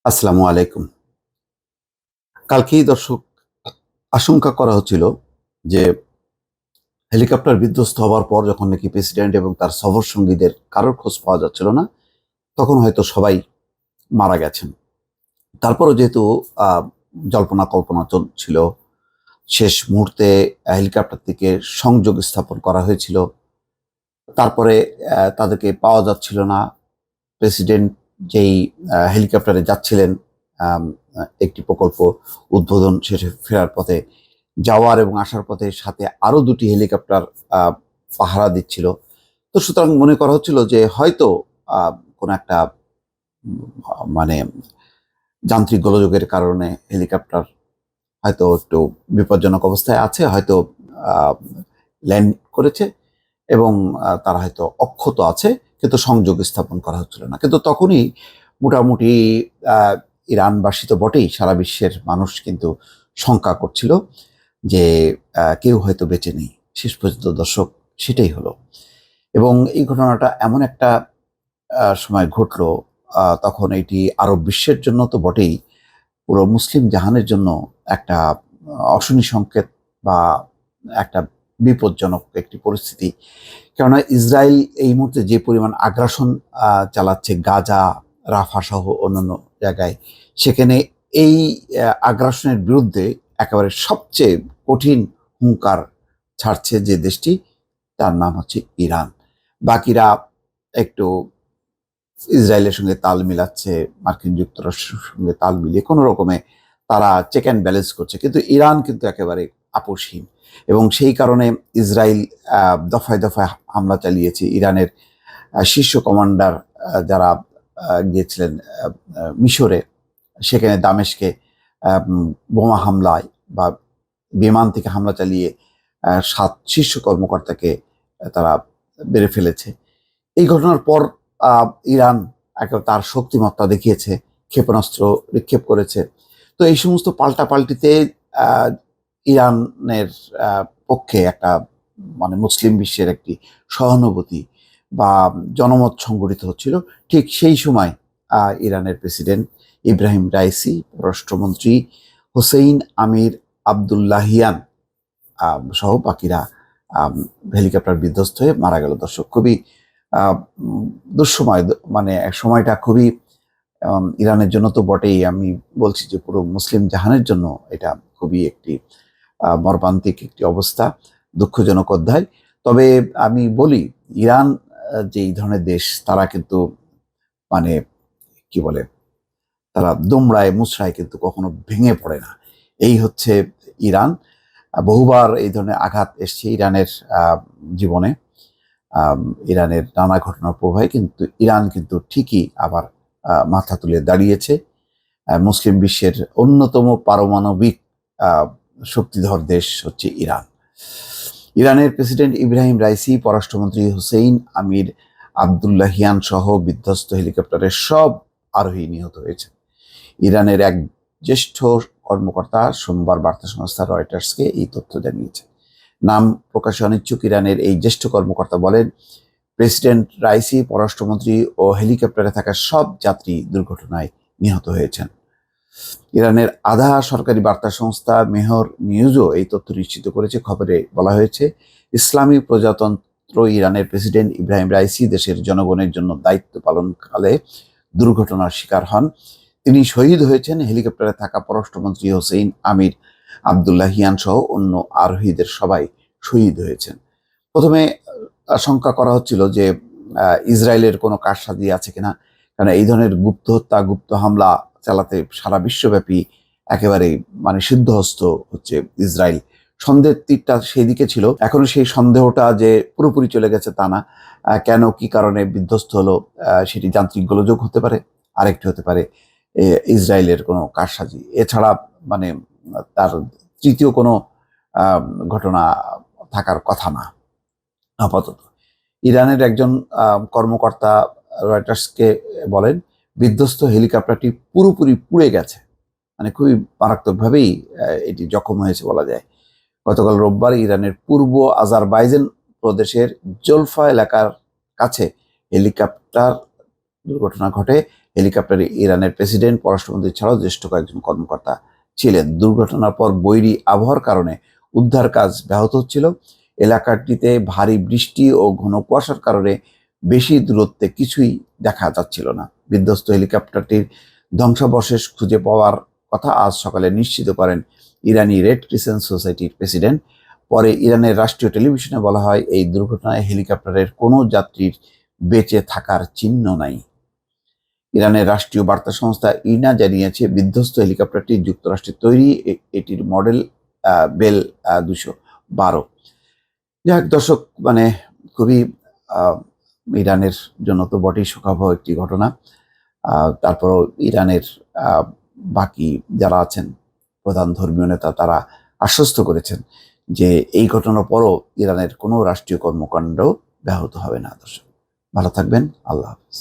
আসসালামু আলাইকুম। কালকেই দর্শক আশঙ্কা করা হচ্ছিল যে হেলিকপ্টার বিধ্বস্ত হওয়ার পর যখন নাকি প্রেসিডেন্ট এবং তার সফর সঙ্গীদের কারোর খোঁজ পাওয়া যাচ্ছিল না, তখন হয়তো সবাই মারা গেছেন। তারপরও যেহেতু আহ, জল্পনা কল্পনা চলছিল, শেষ মুহূর্তে হেলিকপ্টার থেকে সংযোগ স্থাপন করা হয়েছিল। তারপরে তাদেরকে পাওয়া যাচ্ছিল না। প্রেসিডেন্ট যেই হেলিকপ্টারে যাচ্ছিলেন আম, একটি প্রকল্প উদ্বোধন শেষে ফেরার পথে, যাওয়ার এবং আসার পথে সাথে আরো দুটি হেলিকপ্টার আহ, পাহারা দিচ্ছিল। তো সুতরাং মনে করা হচ্ছিল যে হয়তো কোনো একটা মানে যান্ত্রিক গোলযোগের কারণে হেলিকপ্টার হয়তো একটু বিপজ্জনক অবস্থায় আছে, হয়তো ল্যান্ড করেছে এবং তারা হয়তো অক্ষত আছে, কিন্তু সংযোগ স্থাপন করা হচ্ছিল না। কিন্তু তখনই মোটামুটি আহ, ইরানবাসী তো বটেই, সারা বিশ্বের মানুষ কিন্তু শঙ্কা করছিল যে কেউ হয়তো বেঁচে নেই। শেষ পর্যন্ত দর্শক সেটাই হলো। এবং এই ঘটনাটা এমন একটা সময় ঘটলো, তখন এটি আরব বিশ্বের জন্য তো বটেই, পুরো মুসলিম জাহানের জন্য একটা অশনি সংকেত বা একটা বিপজ্জনক একটি পরিস্থিতি। কেননা ইসরায়েল এই মুহূর্তে যে পরিমাণ আগ্রাসন চালাচ্ছে গাজা, রাফা সহ অন্যান্য জায়গায়, সেখানে এই আগ্রাসনের বিরুদ্ধে একেবারে সবচেয়ে কঠিন হুঙ্কার ছাড়ছে যে দেশটি, তার নাম হচ্ছে ইরান। বাকিরা একটু ইসরায়েলের সঙ্গে তাল মিলাচ্ছে, মার্কিন যুক্তরাষ্ট্রের সঙ্গে তাল মিলিয়ে কোনো রকমে তারা চেক অ্যান্ড ব্যালেন্স করছে, কিন্তু ইরান কিন্তু একেবারে আপোষহীন। এবং সেই কারণে ইসরায়েল দফায় দফায় হামলা চালিয়েছে। ইরানের শীর্ষ কমান্ডার যারা গিয়েছিলেন মিশরে, সেখানে দামেস্কে বোমা হামলায় বা বিমান থেকে হামলা চালিয়ে 7 শীর্ষ কর্মকর্তাকে তারা মেরে ফেলেছে। এই ঘটনার পর ইরান একেবারে তার শক্তিমত্তা দেখিয়েছে, ক্ষেপণাস্ত্র নিক্ষেপ করেছে। তো এই সমস্ত পাল্টাপাল্টিতে আহ, ইরানের পক্ষে একটা মুসলিম বিশ্বের একটি সহানুভূতি বা জনমত সংগঠিত হচ্ছিল। ঠিক সেই সময় ইরানের প্রেসিডেন্ট ইব্রাহিম রাইসি, পররাষ্ট্রমন্ত্রী হোসেইন আমির আবদুল্লাহিয়ান সহ বাকিরা হেলিকপ্টার বিধ্বস্ত হয়ে মারা গেল। দর্শক, খুবই দুঃসময়, সময়টা খুবই ইরানের জন্য তো বটেই, আমি বলছি যে পুরো মুসলিম জাহানের জন্য এটা খুবই একটি মর্মান্তিক একটি অবস্থা, দুঃখজনক অধ্যায়। তবে আমি বলি, ইরান যে এই ধরনের দেশ, তারা কিন্তু মানে কি বলে, তারা দুমড়ায় মুচড়ায় কিন্তু কখনো ভেঙে পড়ে না। এই হচ্ছে ইরান। বহুবার এই ধরনের আঘাত এসছে ইরানের জীবনে, ইরানের নানা ঘটনার প্রভাবে, কিন্তু ইরান কিন্তু ঠিকই আবার মাথা তুলে দাঁড়িয়েছে। মুসলিম বিশ্বের অন্যতম পারমাণবিক আহ, শক্তিধর দেশ হচ্ছে ইরান। ইরানের প্রেসিডেন্ট ইব্রাহিম রাইসি, পররাষ্ট্রমন্ত্রী হুসেইন আমির আবদুল্লাহিয়ান সহ বিধ্বস্ত হেলিকপ্টারের সব আরোহী নিহত হয়েছে। ইরানের এক জ্যেষ্ঠ কর্মকর্তা সোমবার বার্তা সংস্থা রয়টার্সকে এই তথ্য জানিয়েছেন। নাম প্রকাশে অনিচ্ছুক ইরানের এই জ্যেষ্ঠ কর্মকর্তা বলেন, প্রেসিডেন্ট রাইসি, পররাষ্ট্রমন্ত্রী ও হেলিকপ্টারে থাকা সব যাত্রী দুর্ঘটনায় নিহত হয়েছেন। ইরানের আধা সরকারি বার্তা সংস্থা মেহর নিউজও এই তথ্য নিশ্চিত করেছে। খবরে বলা হয়েছে, ইসলামী প্রজাতন্ত্র ইরানের প্রেসিডেন্ট ইব্রাহিম রাইসি দেশের জনগণের জন্য দায়িত্ব পালনকালে দুর্ঘটনার শিকার হন। তিনি শহীদ হয়েছেন। হেলিকপ্টারে থাকা পররাষ্ট্রমন্ত্রী হোসেইন আমির আবদুল্লাহিয়ান সহ অন্য আরোহীদের সবাই শহীদ হয়েছেন। প্রথমে আশঙ্কা করা হচ্ছিল যে ইসরায়েলের কোনো কারসাজি আছে কিনা, কারণ এই ধরনের গুপ্ত হত্যা, গুপ্ত হামলা চালাতে সারা বিশ্বব্যাপী একেবারে সিদ্ধহস্ত হচ্ছে ইসরায়েল। সন্দেহের তীরটা সেই দিকে ছিল। এখনো সেই সন্দেহটা যে পুরোপুরি চলে গেছে তা না। কেন, কি কারণে বিধ্বস্ত হলো, সেটি যান্ত্রিক গোলযোগ হতে পারে, আরেকটি হতে পারে ইসরায়েলের কোনো কারসাজি। এছাড়া মানে তার তৃতীয় কোনো আহ, ঘটনা থাকার কথা না আপাতত। ইরানের একজন কর্মকর্তা রয়টার্সকে বলেন, বিধ্বস্ত হেলিকপ্টারটি পুরোপুরি পুড়ে গেছে, খুবই মারাত্মকভাবেই এটি জখম হয়েছে বলা যায়। গতকাল রোববার ইরানের পূর্ব আজারবাইজান প্রদেশের জলফা এলাকার কাছে হেলিকপ্টার দুর্ঘটনা ঘটে। হেলিকপ্টারে ইরানের প্রেসিডেন্ট, পররাষ্ট্রমন্ত্রী ছাড়াও জ্যেষ্ঠ কয়েকজন কর্মকর্তা ছিলেন। দুর্ঘটনার পর বৈরী আবহাওয়ার কারণে উদ্ধার কাজ ব্যাহত হচ্ছিল। এলাকাটিতে ভারী বৃষ্টি ও ঘন কুয়াশার কারণে বেশি দূরত্বে কিছুই দেখা যাচ্ছিল না। বিধ্বস্ত হেলিকপ্টারটির ধ্বংসাবশেষ খুঁজে পাওয়ার কথা আজ সকালে নিশ্চিত করেন ইরানি রেড ক্রিসেন্ট সোসাইটির প্রেসিডেন্ট। পরে ইরানের রাষ্ট্রীয় টেলিভিশনে বলা হয়, এই দুর্ঘটনায় হেলিকপ্টারের কোনো যাত্রীর বেঁচে থাকার চিহ্ন নাই। ইরানের রাষ্ট্রীয় বার্তা সংস্থা ইরনা জানিয়েছে, বিধ্বস্ত হেলিকপ্টারটি যুক্তরাষ্ট্রের তৈরি, এটির মডেল বেল 212। যাই হোক দর্শক, মানে খুবই ইরানের জন্য তো বটেই শোকাবহ একটি ঘটনা। তারপরও ইরানের বাকি যারা আছেন প্রধান ধর্মীয় নেতা, তারা আশ্বস্ত করেছেন যে এই ঘটনার পরও ইরানের কোনো রাষ্ট্রীয় কর্মকাণ্ড ব্যাহত হবে না। দর্শক ভালো থাকবেন, আল্লাহ হাফিজ।